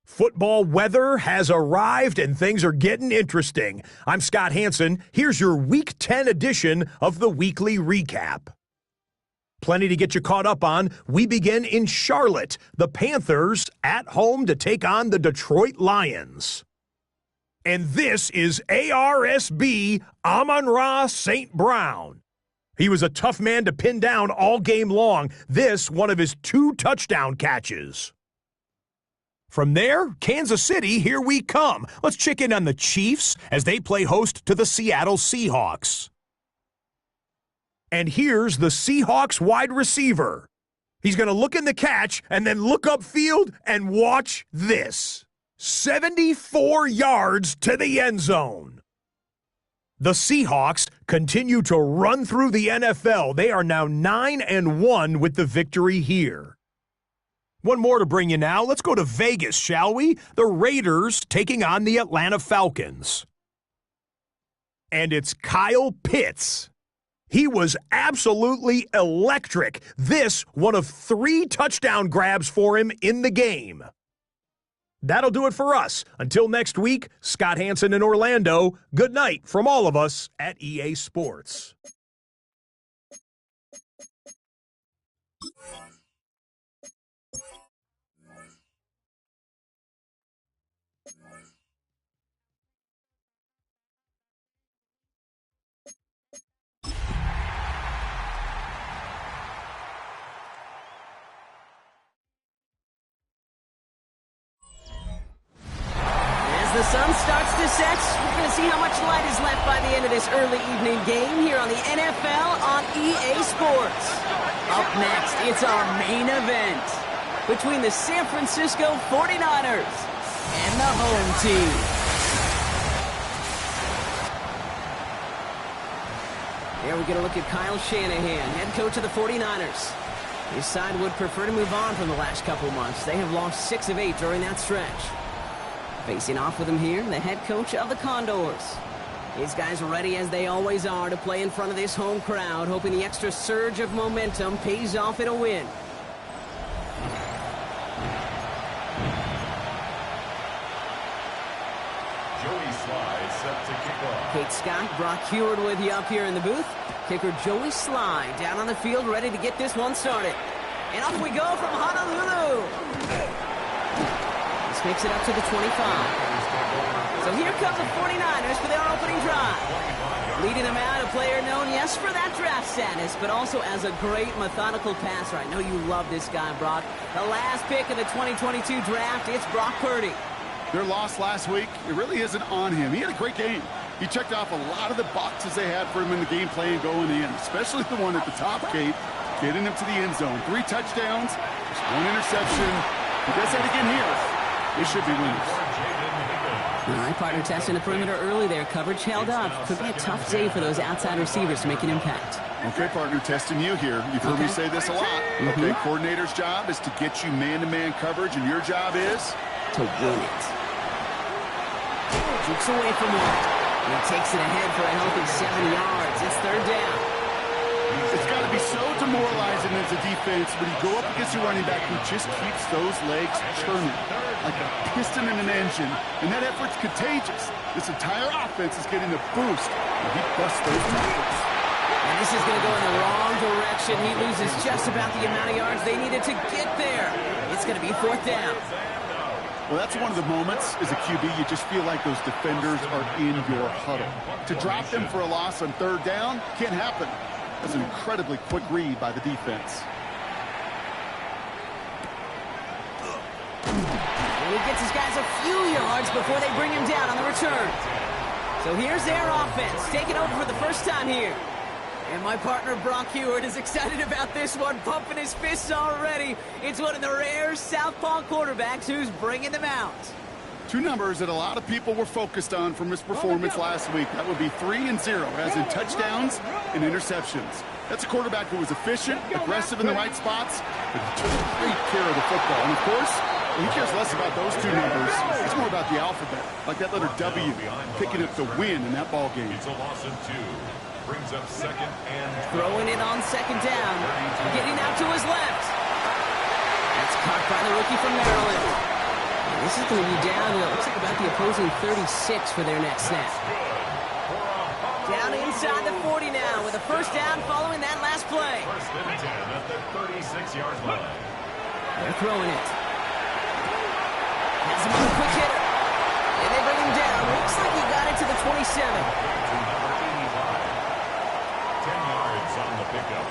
Football weather has arrived and things are getting interesting. I'm Scott Hansen. Here's your Week 10 edition of the Weekly Recap. Plenty to get you caught up on. We begin in Charlotte. The Panthers at home to take on the Detroit Lions. And this is ARSB Amon-Ra St. Brown. He was a tough man to pin down all game long. This, one of his 2 touchdown catches. From there, Kansas City, here we come. Let's check in on the Chiefs as they play host to the Seattle Seahawks. And here's the Seahawks wide receiver. He's going to look in the catch and then look upfield and watch this. 74 yards to the end zone. The Seahawks continue to run through the NFL. They are now 9-1 with the victory here. One more to bring you now. Let's go to Vegas, shall we? The Raiders taking on the Atlanta Falcons. And it's Kyle Pitts. He was absolutely electric. This, one of 3 touchdown grabs for him in the game. That'll do it for us. Until next week, Scott Hansen in Orlando. Good night from all of us at EA Sports. The sun starts to set. We're going to see how much light is left by the end of this early evening game here on the NFL on EA Sports. Up next, it's our main event between the San Francisco 49ers and the home team. Here we get a look at Kyle Shanahan, head coach of the 49ers. His side would prefer to move on from the last couple months. They have lost 6 of 8 during that stretch. Facing off with him here, the head coach of the Condors. His guys are ready as they always are to play in front of this home crowd, hoping the extra surge of momentum pays off in a win. Joey Slide set to kick off. Kate Scott, Brock Heward with you up here in the booth. Kicker Joey Slide down on the field, ready to get this one started. And off we go from Honolulu. Makes it up to the 25. So here come the 49ers for their opening drive. Leading them out, a player known, yes, for that draft status, but also as a great methodical passer. I know you love this guy, Brock. The last pick of the 2022 draft, it's Brock Purdy. Their loss last week, it really isn't on him. He had a great game. He checked off a lot of the boxes they had for him in the game plan going in, especially the one at the top, Kate, getting him to the end zone. 3 touchdowns, just 1 interception. He does that again here. They should be winners. All right, partner testing the perimeter early there. Coverage held up. Could be a tough day for those outside receivers to make an impact. Okay, partner, testing you here. You've heard me say this a lot. Okay, coordinator's job is to get you man-to-man coverage, and your job is? To win it. Jukes away from one. And he takes it ahead for a healthy 7 yards. It's 3rd down. It's got to be so demoralizing as a defense when you go up against a running back who just keeps those legs churning like a piston in an engine, and that effort's contagious. This entire offense is getting a boost, and he busts those tackles. And this is going to go in the wrong direction. He loses just about the amount of yards they needed to get there. It's going to be 4th down. Well, that's one of the moments as a QB, you just feel like those defenders are in your huddle. To drop them for a loss on 3rd down can't happen. That's an incredibly quick read by the defense. And he gets his guys a few yards before they bring him down on the return. So here's their offense, taking over for the first time here. And my partner, Brock Heward, is excited about this one, pumping his fists already. It's one of the rare southpaw quarterbacks who's bringing them out. 2 numbers that a lot of people were focused on from his performance last week. That would be 3 and 0, as in touchdowns and interceptions. That's a quarterback who was efficient, aggressive in the right spots, but he took great care of the football. And, of course, he cares less about those two numbers. It's more about the alphabet, like that letter W, picking up the win in that ball game. It's a loss of 2. Brings up second and Throwing it on second down. Getting out to his left. That's caught by the rookie from Maryland. And this is going to be down to, it looks like about the opposing 36 for their next snap. Down inside the 40 now with a first down following that last play. First and 10 at the 36-yard line. They're throwing it. Has him on a quick hitter. And they bring him down. Looks like he got it to the 27. To number 85. 10 yards on the pickup.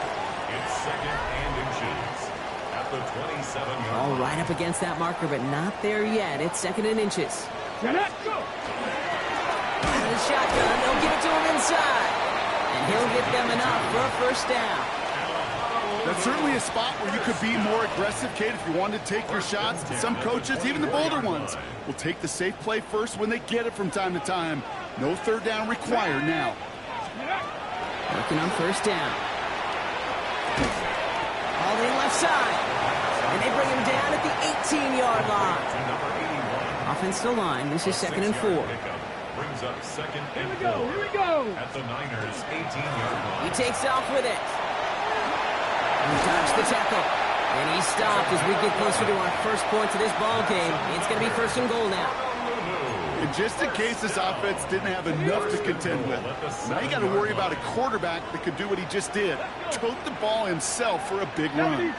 It's second and inches at the 27-yard All line. right up against that marker, but not there yet. It's second and inches. Let's go. Out of the shotgun, they'll give it to him inside. And he'll get them enough for a first down. That's certainly a spot where you could be more aggressive, Kate, if you wanted to take your shots. Some coaches, even the bolder ones, will take the safe play first when they get it from time to time. No third down required now. Working on first down. All in left side. And they bring him down at the 18-yard line. To number 81. Offensive line, this is second and 4. Pickup brings up second and Here we go. 4 Here we go. at the Niners' 18-yard line. He takes off with it. He dodged the tackle. And he stopped as we get closer to our first point to this ball game. It's going to be first and goal now. And just in case this offense didn't have enough to contend with, now you got to worry about a quarterback that could do what he just did. Tote the ball himself for a big run.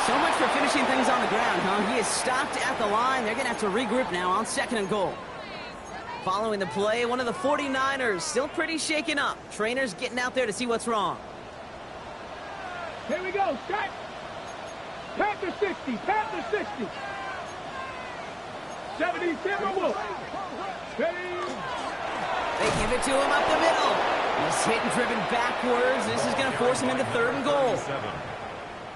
So much for finishing things on the ground, huh? He is stopped at the line. They're going to have to regroup now on second and goal. Following the play, one of the 49ers still pretty shaken up. Trainers getting out there to see what's wrong. Here we go. Set. Panther 60. Panther 60. 70. Timberwolf. Ready. They give it to him up the middle. He's hit and driven backwards. This is going to force him into third and goal.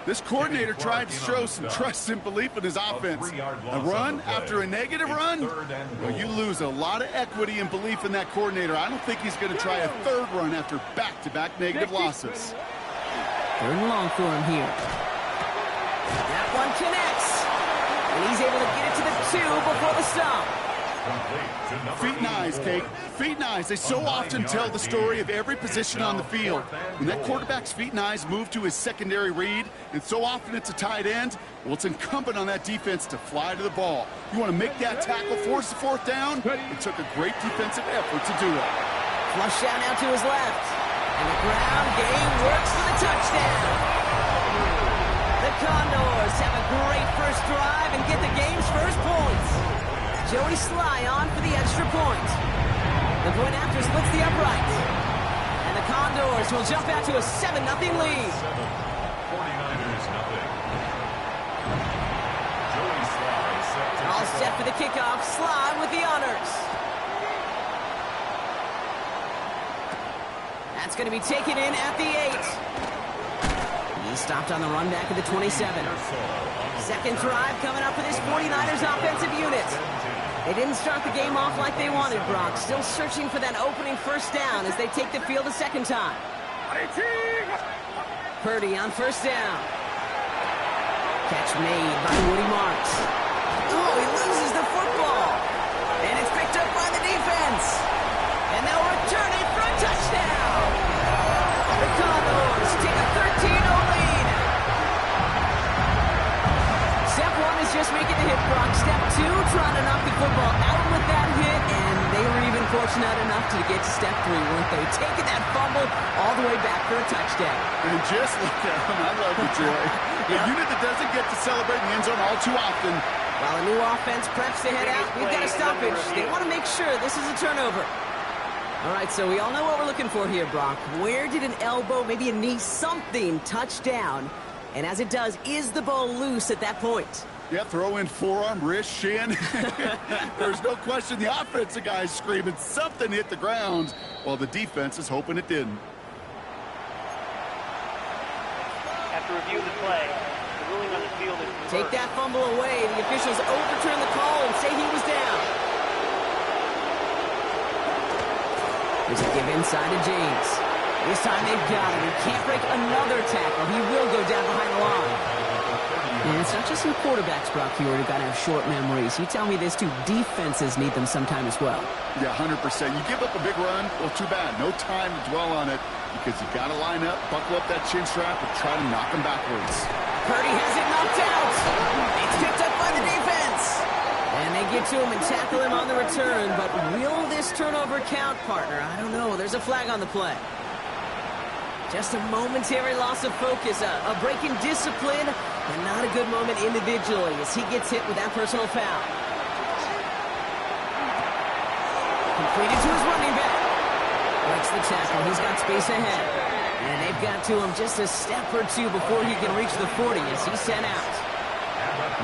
This coordinator tried to show some trust and belief in his offense. A run after a negative run? Well, you lose a lot of equity and belief in that coordinator. I don't think he's going to try a third run after back-to-back negative losses. Third and long for him here. That one connects. And he's able to get it to the 2 before the stop. Feet and eyes, Kate. Feet and eyes. They so often tell the story of every position on the field. When that quarterback's feet and eyes move to his secondary read, and so often it's a tight end, well, it's incumbent on that defense to fly to the ball. You want to make that tackle, force the fourth down? It took a great defensive effort to do it. Flush down now to his left. And the ground game works for the touchdown. The Condors have a great first drive and get the game's first points. Joey Sly on for the extra point. The point after splits the upright. And the Condors will jump out to a 7-0 lead. 49ers nothing. Joey Sly set to All set for the kickoff. Sly with the honors. That's going to be taken in at the 8. He stopped on the run back at the 27. Second drive coming up for this 49ers offensive unit. They didn't start the game off like they wanted, Brock. Still searching for that opening first down as they take the field a second time. Purdy on first down. Catch made by Woody Marks. Oh, he loses the football. And it's picked up by the defense. And they'll return it for a touchdown. The Condors take a 13-0 lead. Step 1 is just making the hit, Brock. Step 2, trying to knock the football out with that hit. And they were even fortunate enough to get to step 3, weren't they? Taking that fumble all the way back for a touchdown. And just look at him. I love the joy. A unit that doesn't get to celebrate in the end zone all too often. While a new offense preps to head out, we've got a stoppage. They want to make sure this is a turnover. All right, so we all know what we're looking for here, Brock. Where did an elbow, maybe a knee, something touch down? And as it does, is the ball loose at that point? Yeah, throw in forearm, wrist, shin. There's no question the offensive guy's screaming something hit the ground, while the defense is hoping it didn't. After review of the play, the ruling on the field is reversed. Take that fumble away. The officials overturn the call and say he was down. There's a give inside to James. This time they've got him. He can't break another tackle. He will go down behind the line. And it's not just the quarterbacks, Brock, here who got to have short memories. You tell me this too. Defenses need them sometime as well. Yeah, 100%. You give up a big run, well, too bad. No time to dwell on it because you got to line up, buckle up that chin strap, and try to knock him backwards. Purdy has it knocked out. It's picked up by the defense. And they get to him and tackle him on the return. But will this turnover count, partner? I don't know. There's a flag on the play. Just a momentary loss of focus, a break in discipline, and not a good moment individually as he gets hit with that personal foul. Completed to his running back. Breaks the tackle. He's got space ahead. And they've got to him just a step or two before he can reach the 40 as he's sent out.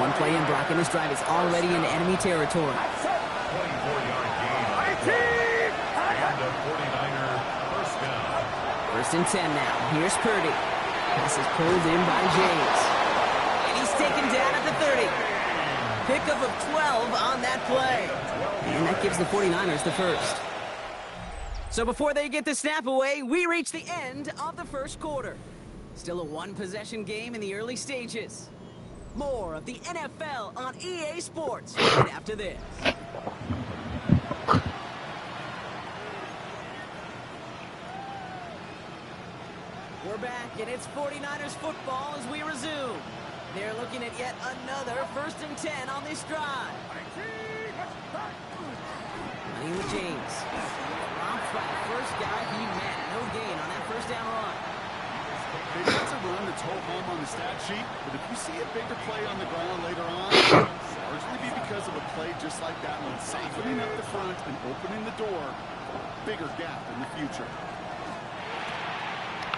One play in, Brock, and this drive is already in enemy territory. 24-yard gain. And a 49er first down. First and 10 now. Here's Purdy. Pass is pulled in by James. And he's taken down at the 30. Pickup of 12 on that play. And that gives the 49ers the first. So before they get the snap away, we reach the end of the first quarter. Still a one-possession game in the early stages. More of the NFL on EA Sports right after this. We're back, and it's 49ers football as we resume. They're looking at yet another first and 10 on this drive. Running with James. Dropped by the first guy he met. No gain on that first down run. They got to run to toe home on the stat sheet, but if you see a bigger play on the ground later on, it's largely be because of a play just like that one, softening up the front and opening the door for a bigger gap in the future.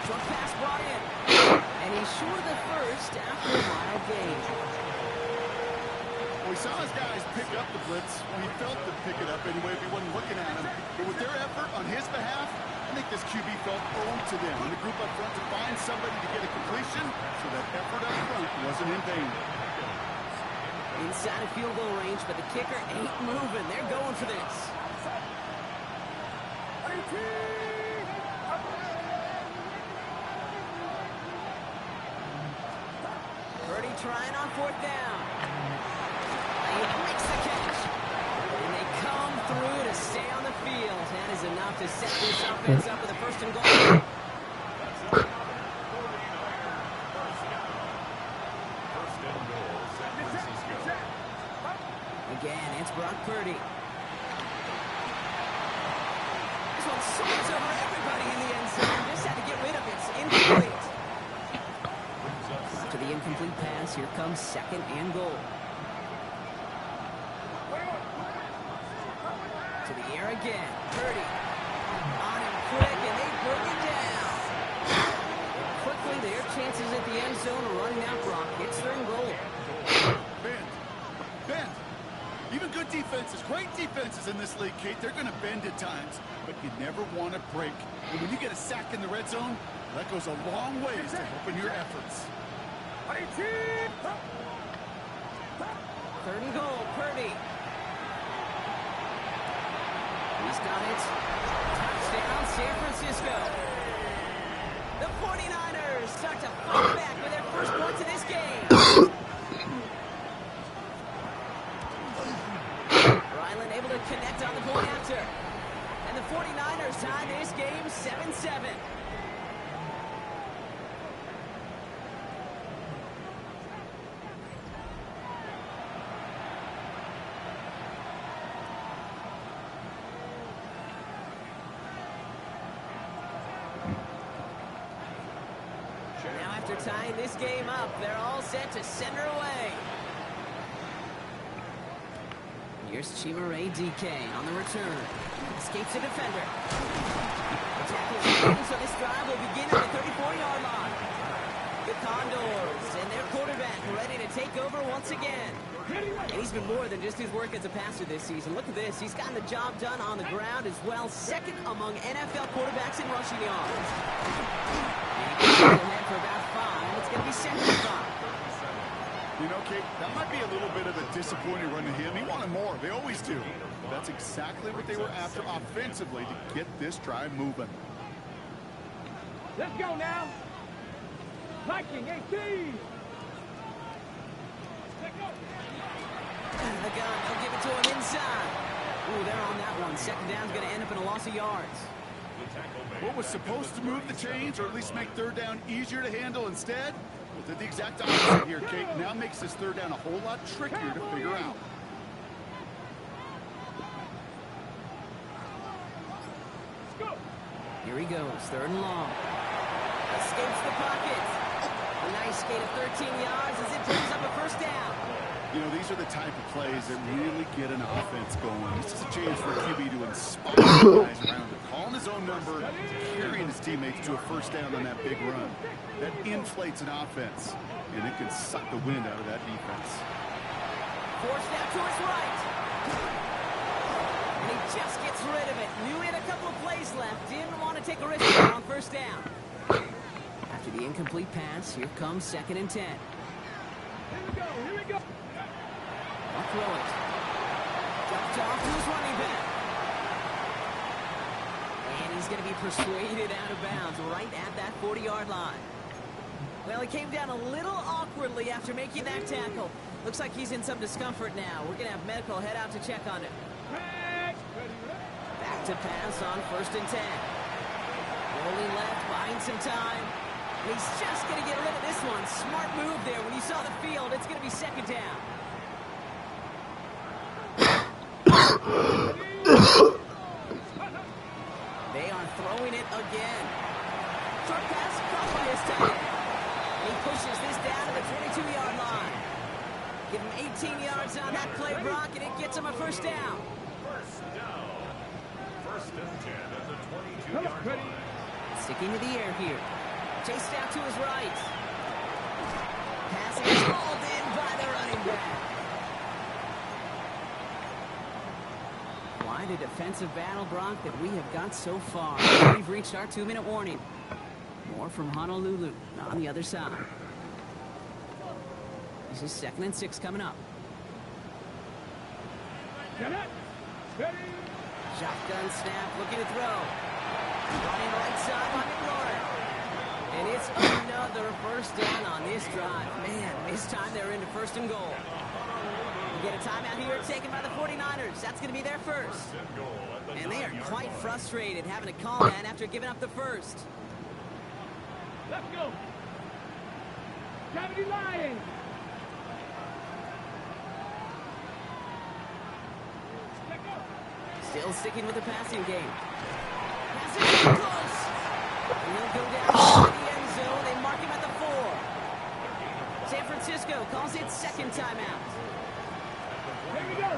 Short pass brought in. And he's short of the first after a wild gain. We saw his guys pick up the blitz. Well, he felt to pick it up anyway if he wasn't looking at him. But with their effort on his behalf, I think this QB felt owed to them. And the group up front to find somebody to get a completion so that effort up front wasn't in vain. Inside of field goal range, but the kicker ain't moving. They're going for this. Purdy trying on fourth down. He makes the catch. And they come through to stay on the field. That is enough to set this offense up with a first and goal. Again, it's Brock Purdy. This one soars over everybody in the end zone. Just had to get rid of it. It's incomplete. After the incomplete pass, here comes second and goal. To the air again. Purdy. On him quick, and they bring it down. Quickly, their chances at the end zone are running out, Brock. It's third and goal. Bend. Even good defenses, great defenses in this league, Kate, they're going to bend at times, but you never want to break. And when you get a sack in the red zone, that goes a long ways to helping your efforts. Third and goal, Purdy. He's got it. Touchdown, San Francisco. The 49ers start to fight back with their first points of this game. Ryland able to connect on the point after. And the 49ers tie this game 7-7. Now after tying this game up, they're all set to send her away. Here's Chimere DK on the return. Escapes a defender. The tackle is made, so this drive will begin at the 34-yard line. The Condors and their quarterback ready to take over once again. And he's been more than just his work as a passer this season. Look at this. He's gotten the job done on the ground as well. Second among NFL quarterbacks in rushing yards. And he can ahead for about 5. It's going to be second and 5. You know, Kate, that might be a little bit of a disappointing run to him. He wanted more. They always do. That's exactly what they were after offensively to get this drive moving. Let's go now. Viking 18. Let's go. The gun, they'll give it to him inside. Ooh, they're on that one. Second down's going to end up in a loss of yards. What was supposed to move the chains, or at least make third down easier to handle instead? Well, did the exact opposite here, Kate. Now makes this third down a whole lot trickier to figure out. Here he goes, third and long. Escapes the pocket. A nice gain of 13 yards as it brings up a first down. You know, these are the type of plays that really get an offense going. This is a chance for a QB to inspire the guys around him. Calling his own number, carrying his teammates to a first down on that big run. That inflates an offense, and it can suck the wind out of that defense. Forced out to his right. And he just gets rid of it. Knew he had a couple of plays left. Didn't want to take a risk on first down. After the incomplete pass, here comes 2nd and 10. Here we go. Here we go. I'll throw it. Dropped off to his running back. And he's going to be persuaded out of bounds right at that 40-yard line. Well, he came down a little awkwardly after making that tackle. Looks like he's in some discomfort now. We're going to have medical head out to check on him. Back to pass on 1st and 10. Rolling left, buying some time. And he's just going to get rid of this one. Smart move there. When you saw the field, it's going to be 2nd down. They are throwing it again. Short pass caught by his tight end. And he pushes this down to the 22-yard line. Give him 18 yards on that play, Brock, and it gets him a first down. First down. 1st and 10 at the 22-yard line. Sticking to the air here. Chased out to his right. Pass is hauled in by the running back. Quite a defensive battle, Brock, that we have got so far. We've reached our 2-minute warning. More from Honolulu on the other side. This is 2nd and 6 coming up. Shotgun snap, looking to throw. Running right side by McLaurin. And it's another first down on this drive. Man, this time they're into 1st and goal. We get a timeout here taken by the 49ers. That's going to be their first. And they are quite frustrated having to call that after giving up the first. Let's go. Gravity Lions. Still sticking with the passing game. Passing game close. And he'll go down to the end zone. They mark him at the 4. San Francisco calls it 2nd timeout. Here we go.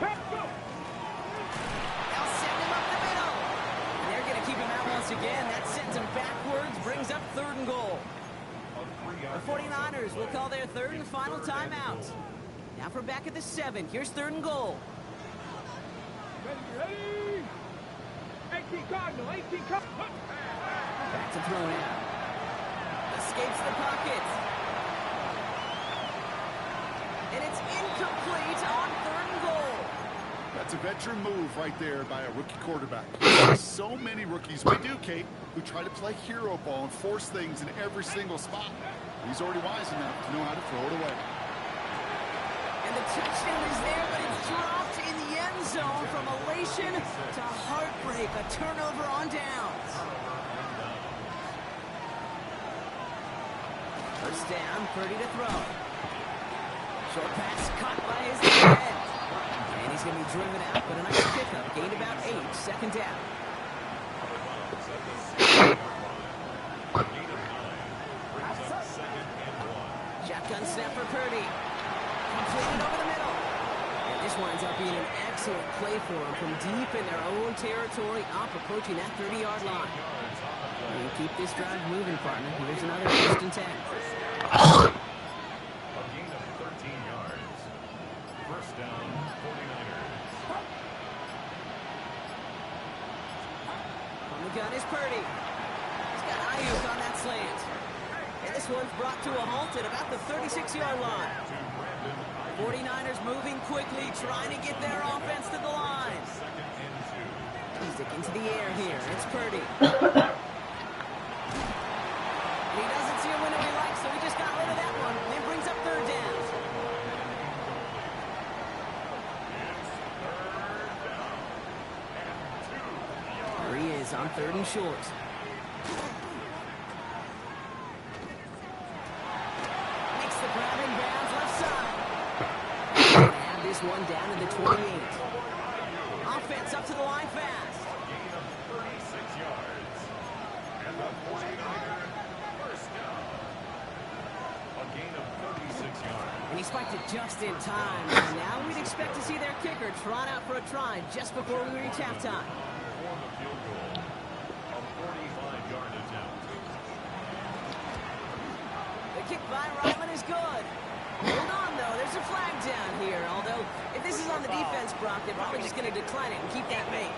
Let's go. They'll send him up the middle. And they're going to keep him out once again. That sends him backwards, brings up 3rd and goal. The 49ers will call their 3rd and final timeout. Now for back at the 7. Here's 3rd and goal. Ready. 18 Cardinal. 18 Cardinal. Back to throw now. Escapes the pocket. And it's incomplete on 3rd and goal. That's a veteran move right there by a rookie quarterback. So many rookies, we do, Kate, who try to play hero ball and force things in every single spot. He's already wise enough to know how to throw it away. And the touchdown is there, but it's dropped in the end zone from elation to heartbreak. A turnover on downs. First down, 30 to throw. Short pass caught by his head. And he's going to be driven out, but a nice pickup. Gained about 8. 2nd down. Shotgun snap for Purdy. Completed over the middle. And this winds up being an excellent play for him from deep in their own territory, up approaching that 30-yard line. And you keep this drive moving, partner. Here's another 1st and 10. A gain of 13 yards. First down, 49ers. On the gun is Purdy. He's got Ayuk on that slant. And And this one's brought to a halt at about the 36-yard line. 49ers moving quickly, trying to get their offense to the line. Stick into the air here. It's Purdy. And he doesn't see a window he likes, so he just got rid of that one. And brings up third down. There he is on third and short. Makes the grab in bounds left side. And have this one down to the 28. Offense up to the line fast. Gain of 36 yards. And the 49er first down. A gain of 36 yards. And he spiked it just in time. And now we'd expect to see their kicker trot out for a try just before we reach halftime. For the field goal. A 45-yard attempt. The kick by Ryland is good. Hold on, though. There's a flag down here. Although, if this is on the defense, Brock, they're probably just going to decline it and keep that make.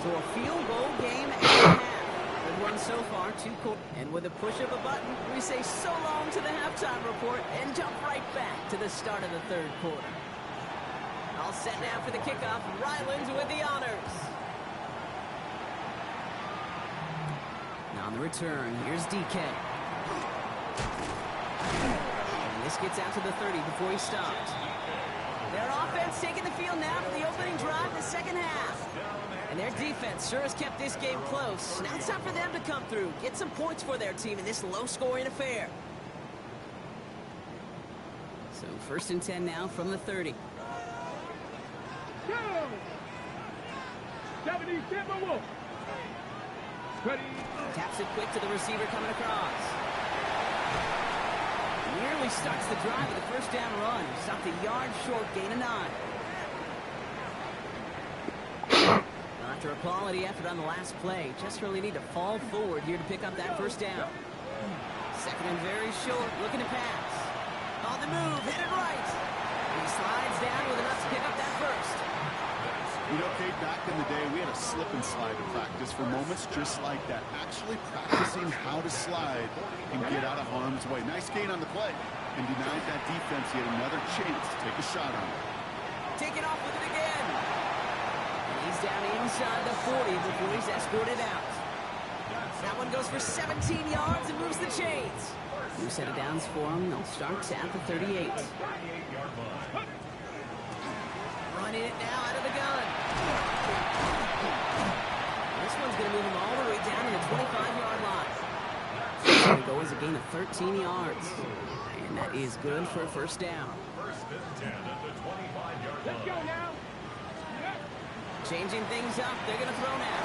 So a field goal game and a half. Good one so far, 2 quarters. And with a push of a button, we say so long to the halftime report and jump right back to the start of the third quarter. All set now for the kickoff. Ryland with the honors. On the return, here's DK. And this gets out to the 30 before he stopped. Their offense taking the field now for the opening drive, the second half. And their defense sure has kept this game close. Now it's time for them to come through, get some points for their team in this low-scoring affair. So first and 10 now from the 30. Go! 77 Wolf. Ready. Taps it quick to the receiver coming across. Nearly starts the drive with a first down run. Stopped a yard short, gain of 9. After a quality effort on the last play, just really need to fall forward here to pick up that first down. Second and very short, looking to pass. On the move, headed right. And he slides down with enough to pick up that first. You know, Kate, back in the day, we had a slip and slide in practice for moments just like that. Actually practicing how to slide and get out of harm's way. Nice gain on the play. And denied that defense yet another chance to take a shot on it. Taking off with it again. And he's down inside the 40 before he's escorted out. That one goes for 17 yards and moves the chains. New set of downs for him. They'll start at the 38. Running it now out of the gun. This one's going to move him all the way down to the 25-yard line. It's going to go as a gain of 13 yards. And that is good for a first down. First and 10 at the 25-yard Let's go line. now. Changing things up. They're going to throw now.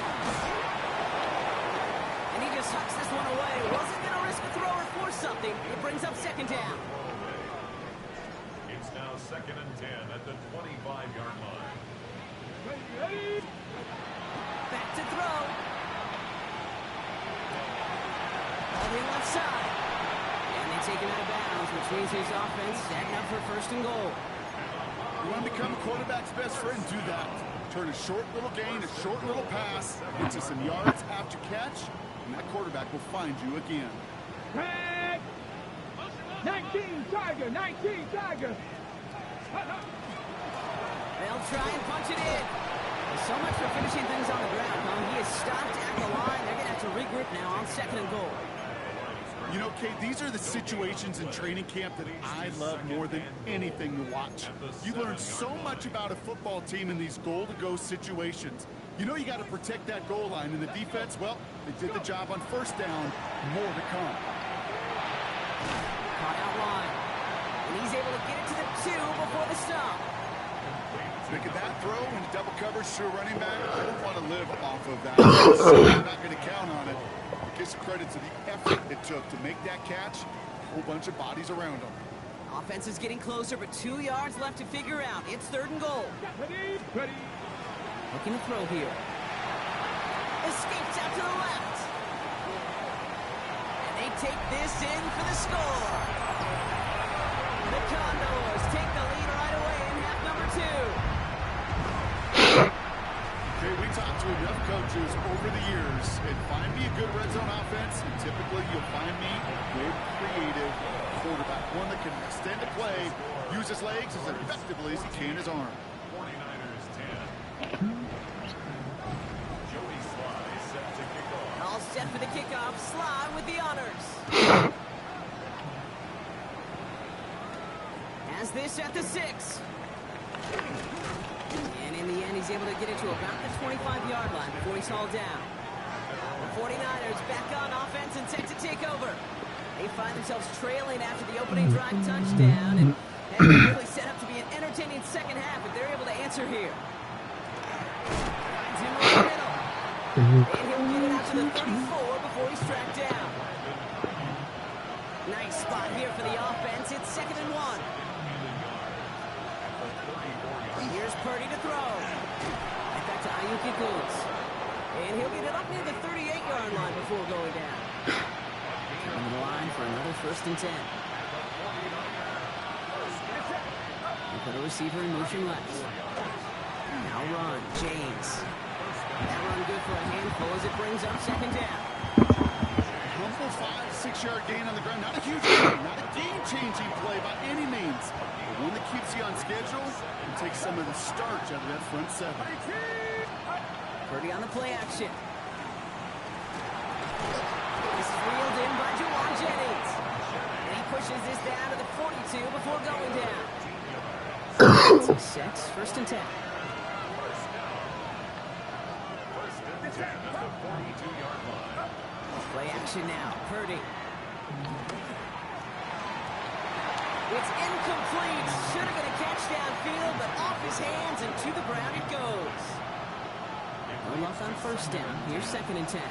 And he just tucks this one away. Wasn't going to risk a throw or force something. It brings up second down. It's now second and 10 at the 25-yard line. Ready. Back to throw. All the left side. And they take him out of bounds, which means his offense setting up for first and goal. You want to become a quarterback's best friend? Do that. Turn a short little gain, a short little pass into some yards after catch, and that quarterback will find you again. Tag. 19 Tiger. 19 Tiger. They'll try and punch it in. So much for finishing things on the ground, huh? He is stopped at the line. They're going to have to regroup now on second and goal. You know, Kate, these are the situations in training camp that I love more than anything to watch. You learn so much about a football team in these goal-to-go situations. You know you got to protect that goal line, and the defense, well, they did the job on first down. More to come. Caught out wide. And he's able to get it to the 2 before the stop. Look at that throw into double coverage to a running back. I don't want to live off of that. I'm not going to count on it. Give credit to the effort it took to make that catch. A whole bunch of bodies around him. Offense is getting closer, but 2 yards left to figure out. It's third and goal. Ready. Ready. Looking to throw here. Escapes out to the left. And they take this in for the score. The Condors take the lead right away in half number 2. Okay, we talked to enough coaches over the years, and find me a good red zone offense, and typically you'll find me a good, creative quarterback, one that can extend the play, use his legs as effectively as he can his arm. 49ers 10. Joey Sly set to kick off. All set for the kickoff. Sly with the honors. Has this at the 6. And in the end, he's able to get it to about the 25-yard line before he's hauled down. The 49ers back on offense and set to take over. They find themselves trailing after the opening drive touchdown, and they're really set up to be an entertaining second half if they're able to answer here. Finds him over the middle. And he'll get it out to the 34 before he's tracked down. Nice spot here for the offense. It's 2nd and 1. Here's Purdy to throw. Back to wk11. And he'll get it up near the 38-yard line before going down. On the line for another 1st and 10. They put a receiver in motion left. Now run, James. That run good for a handful as it brings up 2nd down. Humble 5-6-yard gain on the ground. Not a huge gain, not a game-changing play by any means. But one that keeps you on schedule and takes some of the starch out of that front 7. Purdy on the play action. This is reeled in by Juwan Jennings. And he pushes this down to the 42 before going down. 6, 1st and 10. Play action now. Purdy. It's incomplete. Should have been a catch downfield, but off his hands and to the ground it goes. No luck on 1st down. Here's 2nd and 10.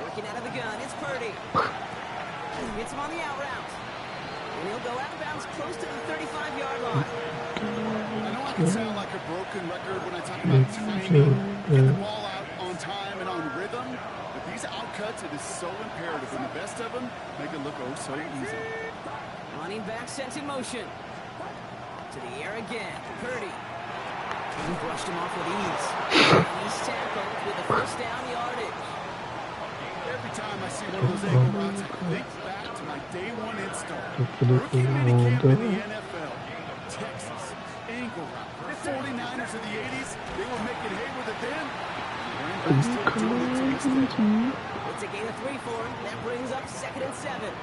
Working out of the gun. It's Purdy. Hits him on the out route. And he'll go out of bounds close to the 35-yard line. I know I can sound like a broken record when I talk about timing, get the ball out on time and on rhythm, but these outcuts, it is so imperative, and the best of them make it look oh so easy. Running back sent in motion. To the air again. Purdy. He brushed him off with ease. He's tackled with the 1st down yardage. Every time I see one of those ankle routes, I think back to my day 1 install. Rookie minicamp in the NFL. Texas, ankle route. The 49ers of the 80s, they were making hay with it then. They're still doing it to this day. It's a gain of 3 for him. That brings up 2nd and 7.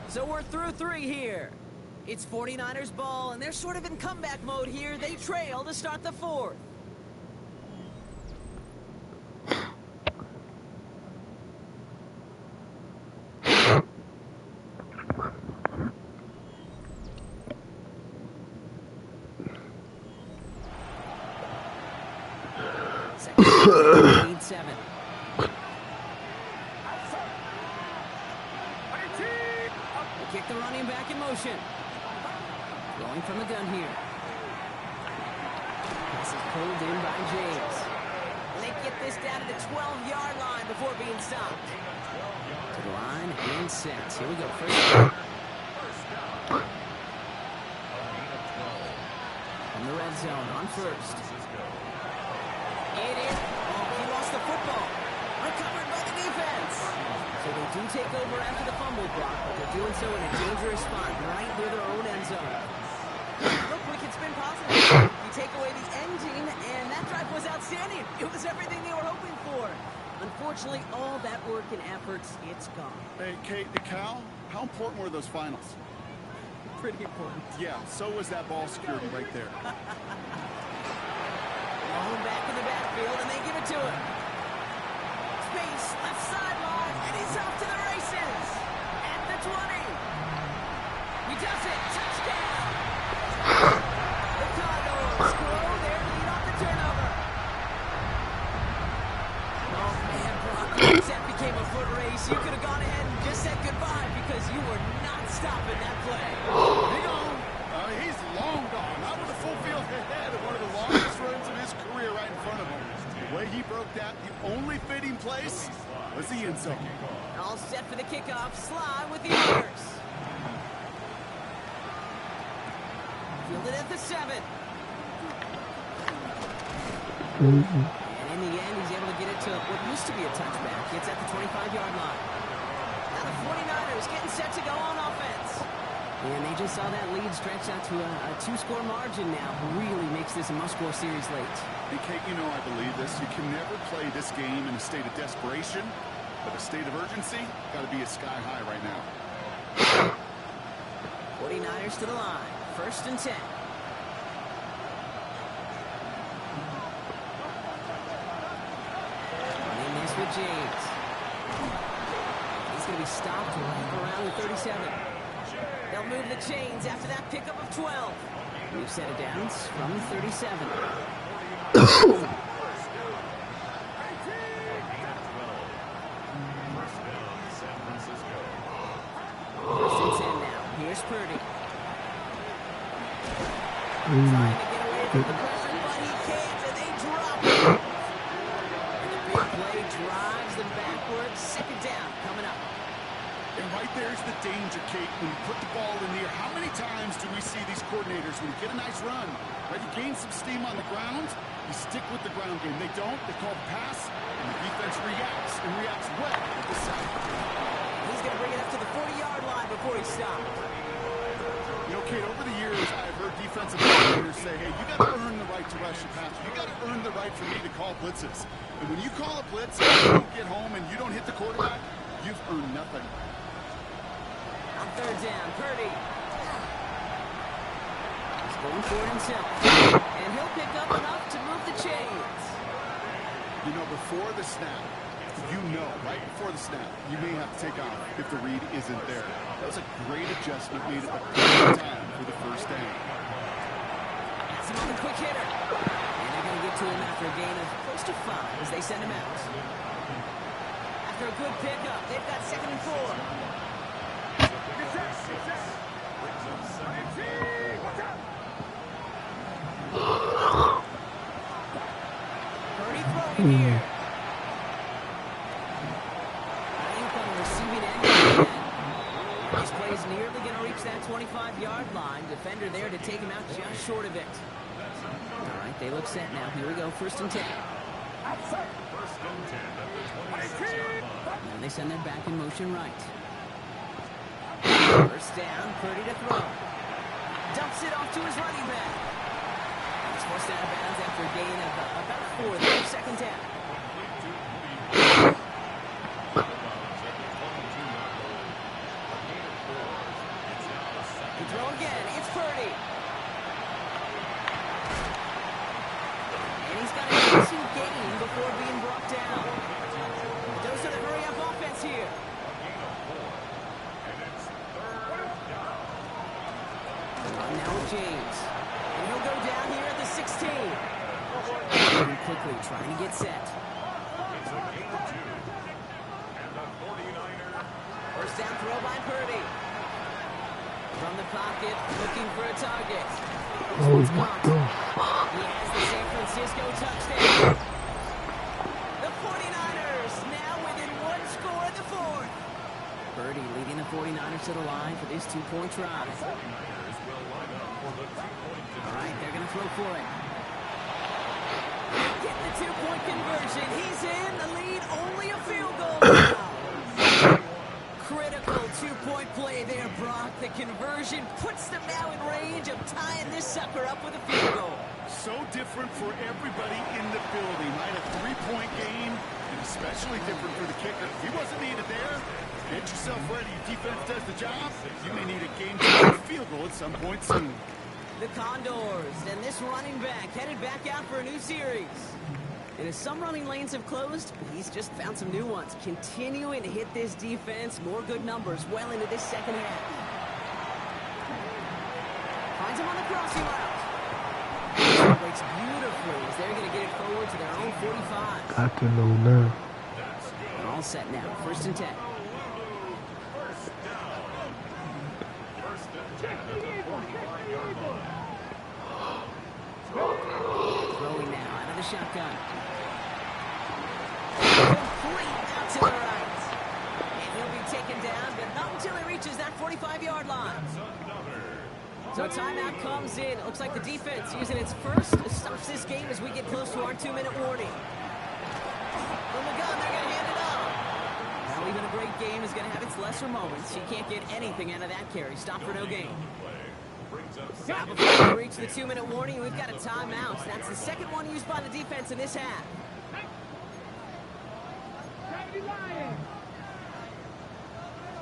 So we're through 3 here. It's 49ers ball, and they're sort of in comeback mode here. They trail to start the 4th. Lead 7. They kick the running back in motion. Going from the gun here. This is pulled in by James. And they get this down to the 12-yard line before being stopped. To the line and set. Here we go. 1st down. From the red zone on 1st. It is. Oh, he lost the football. Recovered by the defense. So they do take over after the fumble block, but they're doing so in a dangerous spot right near their own end zone. Look, we can spin positive. You take away the ending, and that drive was outstanding. It was everything they were hoping for. Unfortunately, all that work and efforts, it's gone. Hey, Kate, Cal, how important were those finals? Pretty important. Yeah, so was that ball security right there. Home back in the backfield, and they give it to him. Space, left sideline, and he's off to the races. At the 20. He does it. Touchdown. The Condors grow their lead off the turnover. Oh, man, Brock, that became a foot race. You could have gone ahead and just said goodbye because you were not stopping that play. Hang on. He's long gone. Not with a full field ahead of one of the longest runs of his career right in front of him. The way he broke that, the only fitting place was the end zone. All set for the kickoff. Sly with the honors. the 7. And in the end, he's able to get it to what used to be a touchback. It's at the 25-yard line. Now the 49ers getting set to go on offense. And they just saw that lead stretch out to a 2-score margin now. Really makes this a must-score series late. Hey, Kate, you know I believe this. You can never play this game in a state of desperation, but a state of urgency got to be sky high right now. 49ers to the line. 1st and 10. And this with James. He's going to be stopped right around the 37. They'll move the chains after that pickup of 12. New set of downs from the 37. First and 10 now. Here's Purdy. Trying to get away from the pressure, but he can't, and they drop it. And the big play drives them backwards. 2nd down coming up. And right there's the danger, Kate, when you put the ball in the air. How many times do we see these coordinators, when you get a nice run, right, you gain some steam on the ground, you stick with the ground game. They don't, they call the pass, and the defense reacts, and reacts well at the sack. He's going to bring it up to the 40-yard line before he stops. You know, Kate, over the years, I've heard defensive coordinators say, hey, you got to earn the right to rush your pass. You got to earn the right for me to call blitzes. And when you call a blitz and you don't get home and you don't hit the quarterback, you've earned nothing. On 3rd down, Purdy. He's going for it himself. And he'll pick up enough to move the chains. You know, before the snap, right before the snap, you may have to take off if the read isn't there. That was a great adjustment made at the perfect time for the 1st down. That's him on the quick hitter. And they're going to get to him after a gain of close to 5 as they send him out. After a good pickup, they've got 2nd and 4. Purdy throwing here. This play is nearly going to reach that 25-yard line. Defender there to take him out just short of it. All right, they look set now. Here we go, 1st and 10. And they send their back in motion right. 1st down, Purdy to throw. Dumps it off to his running back. He's forced out of bounds after a gain of about 4 there, 2nd down. Throw again, it's Purdy. And he's got a decent gain before being brought down. Those are the hurry-up offense here. And now with James. And he'll go down here at the 16. Very quickly trying to get set. 1st down throw by Purdy. From the pocket, looking for a target. Oh, what the fuck? He has the San Francisco touchdown. The 49ers now within 1 score in the 4th. Purdy leading the 49ers to the line for this 2-point try. All right, they're going to throw for it. Get the 2-point conversion. He's in. The lead, only a field goal now. Critical 2-point play there, Brock. The conversion puts them now in range of tying this sucker up with a field goal. So different for everybody in the building, right? A 3-point game, and especially different for the kicker. If he wasn't needed there, get yourself ready. Your defense does the job. You may need a game-changing field goal at some point soon. The Condors and this running back headed back out for a new series. And as some running lanes have closed, he's just found some new ones. Continuing to hit this defense, more good numbers well into this 2nd half. Finds him on the crossing route. Breaks beautifully as they're going to get it forward to their own 45. Got to know now. They're all set now. 1st and 10. Throwing now out of the shotgun. Complete out to the right. And he'll be taken down, but not until he reaches that 45-yard line. So a timeout comes in. It looks like the defense using its first stops this game as we get close to our 2-minute warning. From the gun, they're going to hand it off. Now even a great game is going to have its lesser moments. She can't get anything out of that carry. Stop for no gain. Now before we reach the 2-minute warning, we've got a timeout. That's the second one used by the defense in this half.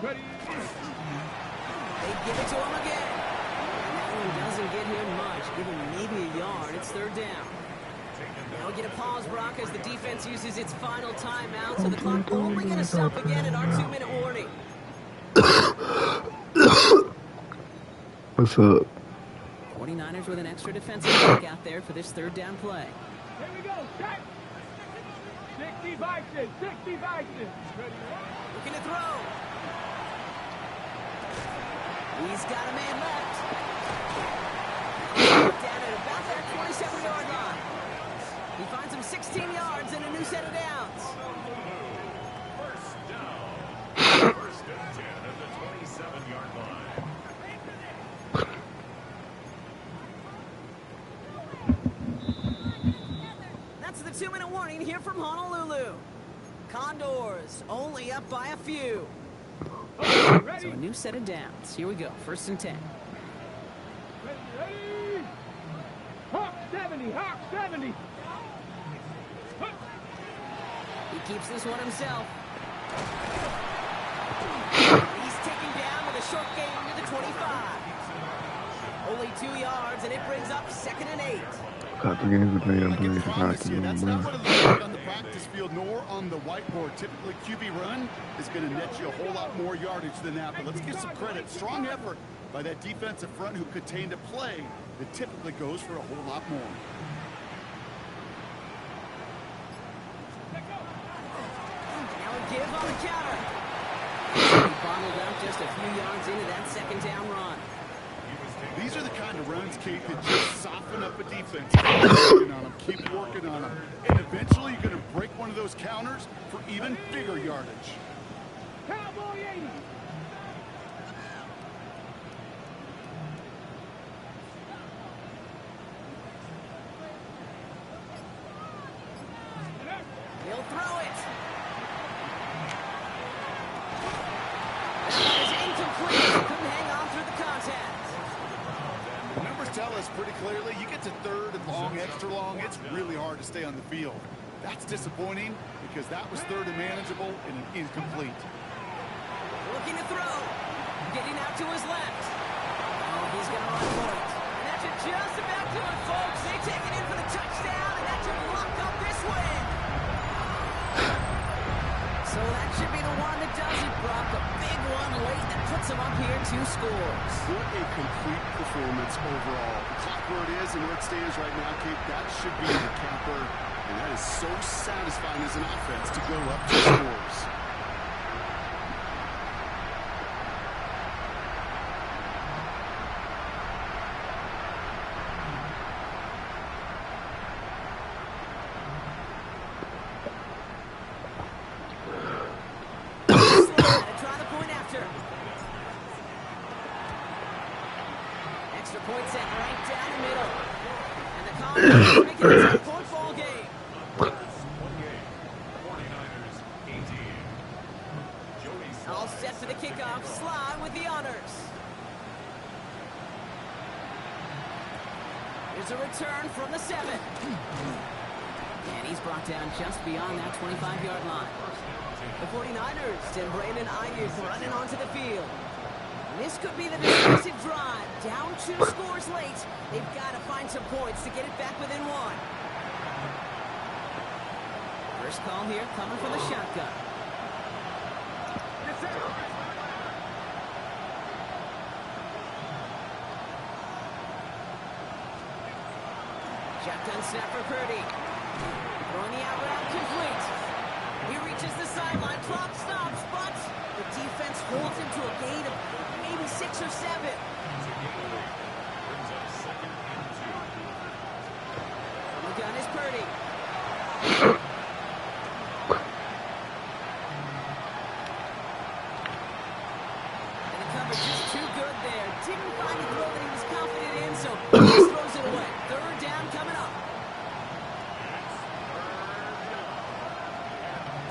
Ready. They give it to him again. And that one doesn't get him much. Give him maybe a yard. It's third down. Now we get a pause, Brock, as the defense uses its final timeout. So the clock only going to stop again at our 2-minute warning. What's up? 49ers with an extra defensive back out there for this third down play. Here we go. Set. 60 Vikings. 60 Vikings. Ready. Looking to throw. He's got a man left. Down at about that 27-yard line. He finds him 16 yards and a new set of downs. First down. First and 10 at the 27-yard line. That's the 2-minute warning here from Honolulu. Condors only up by a few. Ready. So a new set of downs. Here we go. First and 10. Ready. Hawk 70. Hawk 70. He keeps this one himself. He's taken down with a short gain to the 25. Only 2 yards, and it brings up 2nd and 8. That's not what it looks like on the practice field nor on the whiteboard. Typically, QB run is going to net you a whole lot more yardage than that. But let's give some credit. Strong effort by that defensive front who contained a play that typically goes for a whole lot more. Now a give on the counter. He bottled up just a few yards into that second down run. These are the kind of runs, Kate, that just soften up a defense. Keep working on them. And eventually you're going to break one of those counters for even bigger yardage. Cowboy 80. He'll throw it. That is incomplete. Couldn't hang on through the contact. The numbers tell us pretty clearly, you get to third and long, extra long, it's really hard to stay on the field. That's disappointing because that was third and manageable and an incomplete. Looking to throw. Getting out to his left. Oh, he's going to run for it. And that should just about do it, folks. They take it in for the touchdown, and that should lock up this win. So that should be the one that does it, Brock. A big one late that puts him up here 2 scores. What a complete performance overall. The clock where it is and where it stands right now, Kate, that should be the capper. And that is so satisfying as an offense to go up 2 scores. Try the point after. Extra point set right down the middle. And the Condors make it a 10-point ball game. 48, 49ers 18. Jody All set for the kickoff. Sly with the honors. Here's a return from the 7. And he's brought down just beyond that 25-yard line. The 49ers and Brandon Ayuk running onto the field. This could be the decisive drive. Down 2 scores late. They've got to find some points to get it back within 1. First call here coming from the shotgun. Yes, sir. Shotgun snap for Purdy. Throwing the out route complete. He reaches the sideline. Clock stops, but the defense holds him to a gain of maybe 6 or 7. brings up 2nd and 2. From the gun is Purdy. And the coverage is too good there. Didn't find the throw that he was confident so he just throws it away. Third down coming up.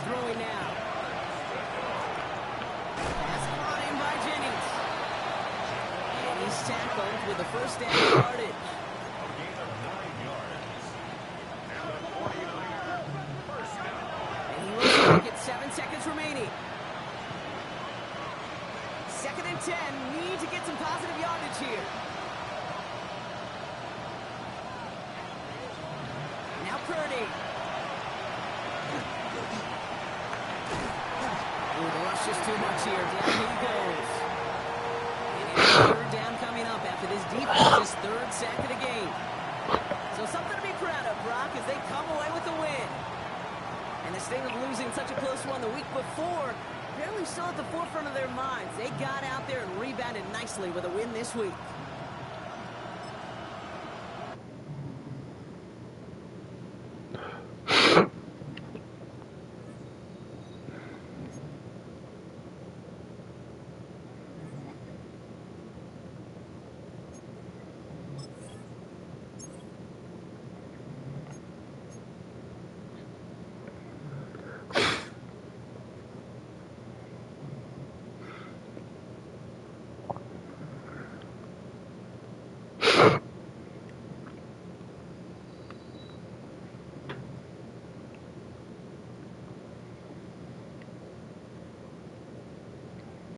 Throwing now. Pass caught in by Jennings. And he's tackled with the first down yardage. And he looks like it's 7 seconds remaining. 2nd and 10. Need to get some positive yardage here. Now Purdy. Ooh, the rush is too much here. Down he goes. And it's 3rd down coming up after this defense's 3rd sack of the game. So something to be proud of, Brock, as they come away with the win. And the sting of losing such a close one the week before, apparently still at the forefront of their minds. They got out there and rebounded nicely with a win this week.